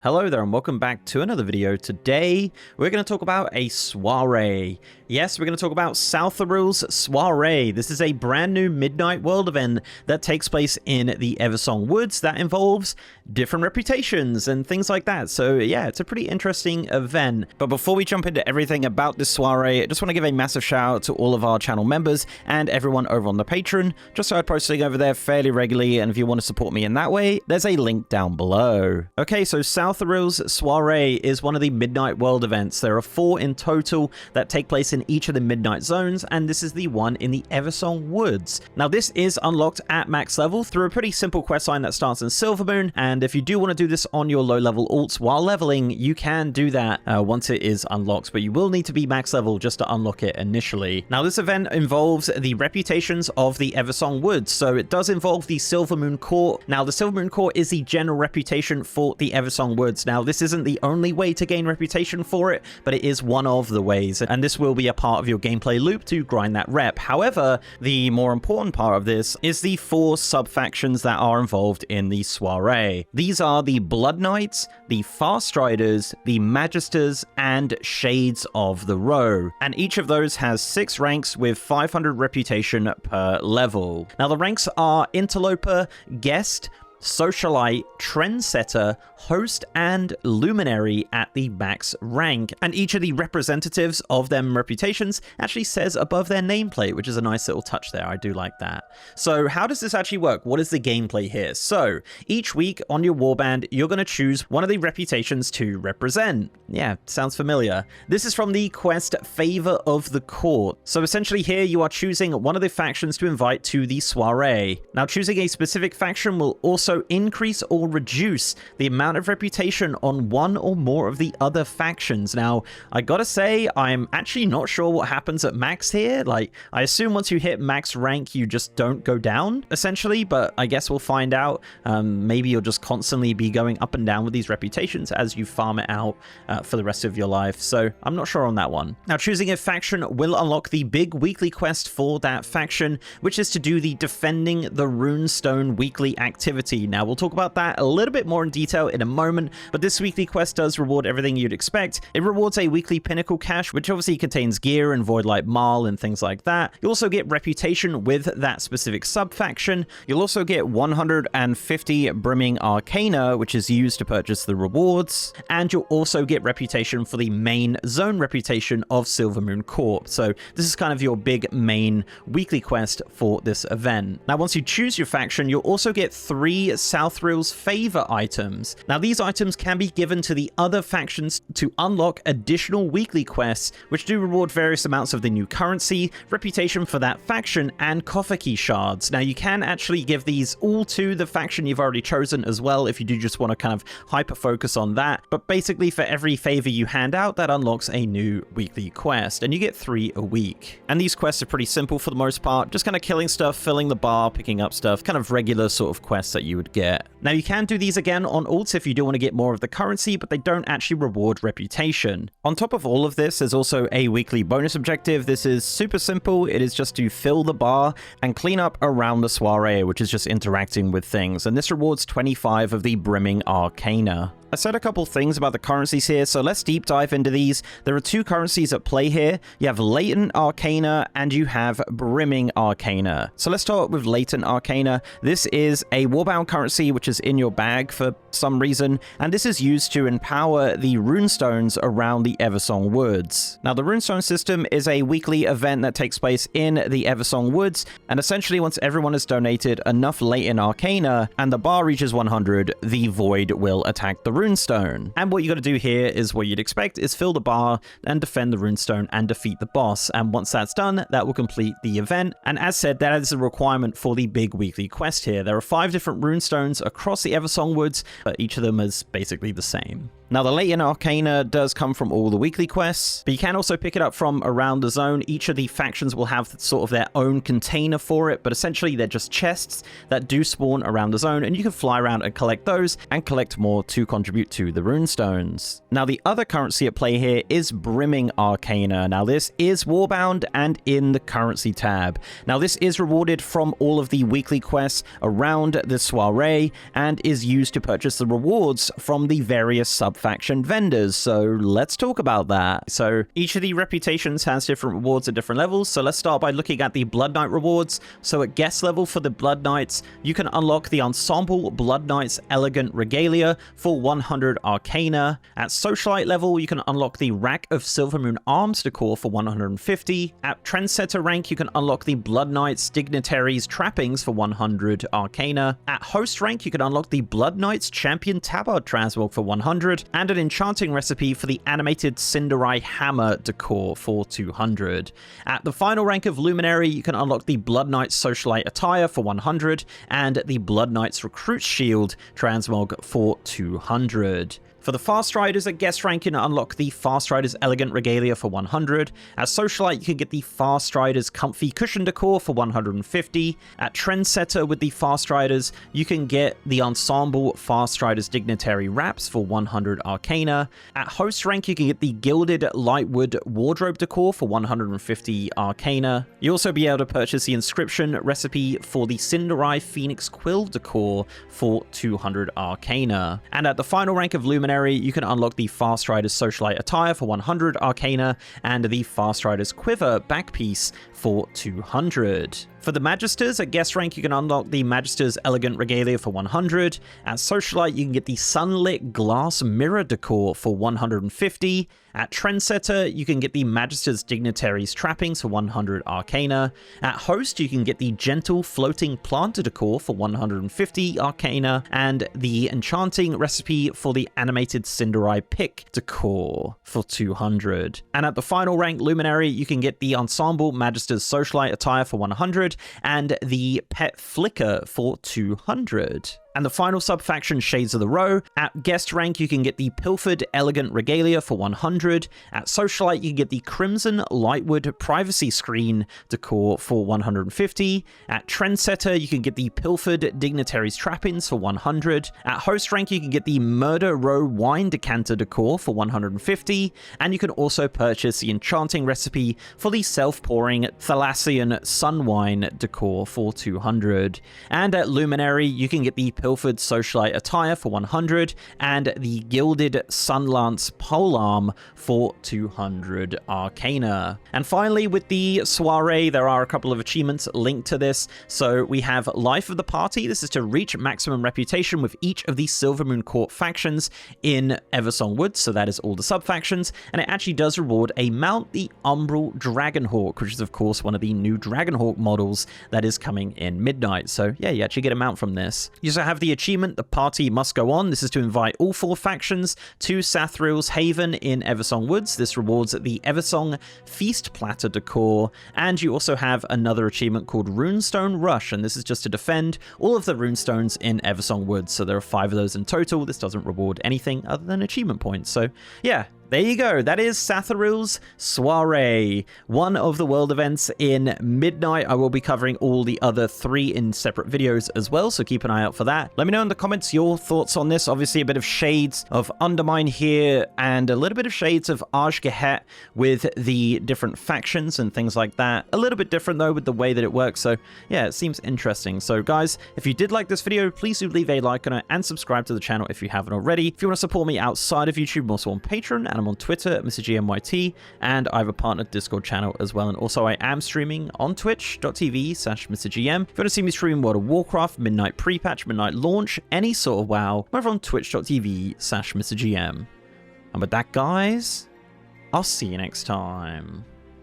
Hello there and welcome back to another video. Today we're going to talk about a soiree. Yes, we're going to talk about Saltheril's Soiree. This is a brand new Midnight World event that takes place in the Eversong Woods that involves different reputations and things like that. So yeah, it's a pretty interesting event. But before we jump into everything about this soiree, I just want to give a massive shout out to all of our channel members and everyone over on the Patreon. Just started posting over there fairly regularly, and if you want to support me in that way, there's a link down below. Okay, so Saltheril's Soiree is one of the Midnight World events. There are 4 in total that take place in each of the Midnight Zones, and this is the one in the Eversong Woods. Now, this is unlocked at max level through a pretty simple questline that starts in Silvermoon, and if you do want to do this on your low-level alts while leveling, you can do that once it is unlocked, but you will need to be max level just to unlock it initially. Now, this event involves the reputations of the Eversong Woods, so it does involve the Silvermoon Court. Now, the Silvermoon Court is the general reputation for the Eversong Woods. Now, this isn't the only way to gain reputation for it, but it is one of the ways, and this will be a part of your gameplay loop to grind that rep. However, the more important part of this is the 4 sub-factions that are involved in the soiree. These are the Blood Knights, the Fast Riders, the Magisters, and Shades of the Row, and each of those has 6 ranks with 500 reputation per level. Now, the ranks are Interloper, Guest, Socialite, Trendsetter, Host, and Luminary at the max rank. And each of the representatives of them reputations actually says above their nameplate, which is a nice little touch there. I do like that. So how does this actually work? What is the gameplay here? So each week on your warband, you're going to choose one of the reputations to represent. Yeah, sounds familiar. This is from the quest Favor of the Court. So essentially here you are choosing one of the factions to invite to the soiree. Now, choosing a specific faction will also increase or reduce the amount of reputation on one or more of the other factions. Now, I gotta say, I'm actually not sure what happens at max here. Like, I assume once you hit max rank, you just don't go down, essentially, but I guess we'll find out. Maybe you'll just constantly be going up and down with these reputations as you farm it out for the rest of your life. So I'm not sure on that one. Now, choosing a faction will unlock the big weekly quest for that faction, which is to do the Defending the Runestone weekly activity. Now, we'll talk about that a little bit more in detail in a moment, but this weekly quest does reward everything you'd expect. It rewards a weekly pinnacle cache, which obviously contains gear and Void Light Marl and things like that. You also get reputation with that specific sub-faction. You'll also get 150 Brimming Arcana, which is used to purchase the rewards, and you'll also get reputation for the main zone reputation of Silvermoon Court. So this is kind of your big main weekly quest for this event. Now, once you choose your faction, you'll also get 3 Saltheril's Favor items. Now, these items can be given to the other factions to unlock additional weekly quests, which do reward various amounts of the new currency, reputation for that faction, and coffer key shards. Now, you can actually give these all to the faction you've already chosen as well, if you do just want to kind of hyper focus on that. But basically, for every favor you hand out, that unlocks a new weekly quest, and you get 3 a week. And these quests are pretty simple for the most part, just kind of killing stuff, filling the bar, picking up stuff, kind of regular sort of quests that you would get. Now, you can do these again on alts if you do want to get more of the currency, but they don't actually reward reputation. On top of all of this, there's also a weekly bonus objective. This is super simple. It is just to fill the bar and clean up around the soiree, which is just interacting with things. And this rewards 25 of the Brimming Arcana. I said a couple things about the currencies here, so let's deep dive into these. There are 2 currencies at play here. You have Latent Arcana and you have Brimming Arcana. So let's start with Latent Arcana. This is a warbound currency which is in your bag for some reason, and this is used to empower the runestones around the Eversong Woods. Now, the runestone system is a weekly event that takes place in the Eversong Woods, and essentially once everyone has donated enough Latent Arcana and the bar reaches 100, the void will attack the runestone. And what you got to do here is what you'd expect, is fill the bar and defend the runestone and defeat the boss. And once that's done, that will complete the event. And as said, that is a requirement for the big weekly quest here. There are 5 different runestones across the Eversong Woods, but each of them is basically the same. Now, the Latent Arcana does come from all the weekly quests, but you can also pick it up from around the zone. Each of the factions will have sort of their own container for it, but essentially they're just chests that do spawn around the zone, and you can fly around and collect those and collect more to contribute contribute to the runestones. Now, the other currency at play here is Brimming Arcana. Now, this is Warbound and in the currency tab. Now, this is rewarded from all of the weekly quests around the Soiree and is used to purchase the rewards from the various sub-faction vendors. So let's talk about that. So each of the reputations has different rewards at different levels. So let's start by looking at the Blood Knight rewards. So at guest level for the Blood Knights, you can unlock the Ensemble Blood Knights Elegant Regalia for 100 Arcana. At Socialite level, you can unlock the Rack of Silvermoon Arms decor for 150. At Trendsetter rank, you can unlock the Blood Knights Dignitaries Trappings for 100 Arcana. At Host rank, you can unlock the Blood Knights Champion Tabard Transmog for 100, and an enchanting recipe for the animated Cinderai Hammer decor for 200. At the final rank of Luminary, you can unlock the Blood Knights Socialite Attire for 100, and the Blood Knights Recruit Shield Transmog for 200. For the Fast Riders at guest rank, you can unlock the Fast Riders Elegant Regalia for 100. At Socialite, you can get the Fast Riders Comfy Cushion Decor for 150. At Trendsetter with the Fast Riders, you can get the Ensemble Fast Riders Dignitary Wraps for 100 Arcana. At Host rank, you can get the Gilded Lightwood Wardrobe Decor for 150 Arcana. You'll also be able to purchase the Inscription recipe for the Cinderai Phoenix Quill Decor for 200 Arcana. And at the final rank of Luminary, you can unlock the Fast Riders Socialite Attire for 100 Arcana and the Fast Riders Quiver Backpiece for 200. For the Magisters, at guest rank, you can unlock the Magisters Elegant Regalia for 100. At Socialite, you can get the Sunlit Glass Mirror Decor for 150. At Trendsetter, you can get the Magisters Dignitaries Trappings for 100 Arcana. At Host, you can get the Gentle Floating Planter Decor for 150 Arcana, and the Enchanting recipe for the animated Cinderai Pick Decor for 200. And at the final rank, Luminary, you can get the Ensemble Magisters Socialite Attire for 100, and the Pet Flicker for 200. And the final sub-faction, Shades of the Row. At guest rank, you can get the Pilfered Elegant Regalia for 100. At Socialite, you can get the Crimson Lightwood Privacy Screen Decor for 150. At Trendsetter, you can get the Pilfered Dignitaries Trappings for 100. At Host rank, you can get the Murder Row Wine Decanter Decor for 150. And you can also purchase the Enchanting recipe for the Self-Pouring Thalassian Sun Wine Decor for 200. And at Luminary, you can get the Pilfered Socialite Attire for 100 and the Gilded Sunlance Polearm for 200 Arcana. And finally, with the Soiree, there are a couple of achievements linked to this. So we have Life of the Party. This is to reach maximum reputation with each of the Silvermoon Court factions in Eversong Woods. So that is all the sub-factions. And it actually does reward a mount, the Umbral Dragonhawk, which is of course one of the new Dragonhawk models that is coming in Midnight. So yeah, you actually get a mount from this. You also have the achievement, The Party Must Go On. This is to invite all 4 factions to Saltheril's Haven in Eversong Woods. This rewards the Eversong Feast Platter Decor. And you also have another achievement called Runestone Rush, and this is just to defend all of the runestones in Eversong Woods. So there are 5 of those in total. This doesn't reward anything other than achievement points. So yeah, there you go. That is Saltheril's Soiree, one of the world events in Midnight. I will be covering all the other 3 in separate videos as well, so keep an eye out for that. Let me know in the comments your thoughts on this. Obviously, a bit of shades of Undermine here and a little bit of shades of Arshgehet with the different factions and things like that. A little bit different, though, with the way that it works. So, yeah, it seems interesting. So, guys, if you did like this video, please do leave a like on it and subscribe to the channel if you haven't already. If you want to support me outside of YouTube, I'm also on Patreon, and I'm on Twitter at MrGMYT, and I have a partnered Discord channel as well. And also I am streaming on twitch.tv/MrGM. If you want to see me stream World of Warcraft, Midnight Pre-Patch, Midnight Launch, any sort of WoW, I'm over on twitch.tv/MrGM. And with that, guys, I'll see you next time.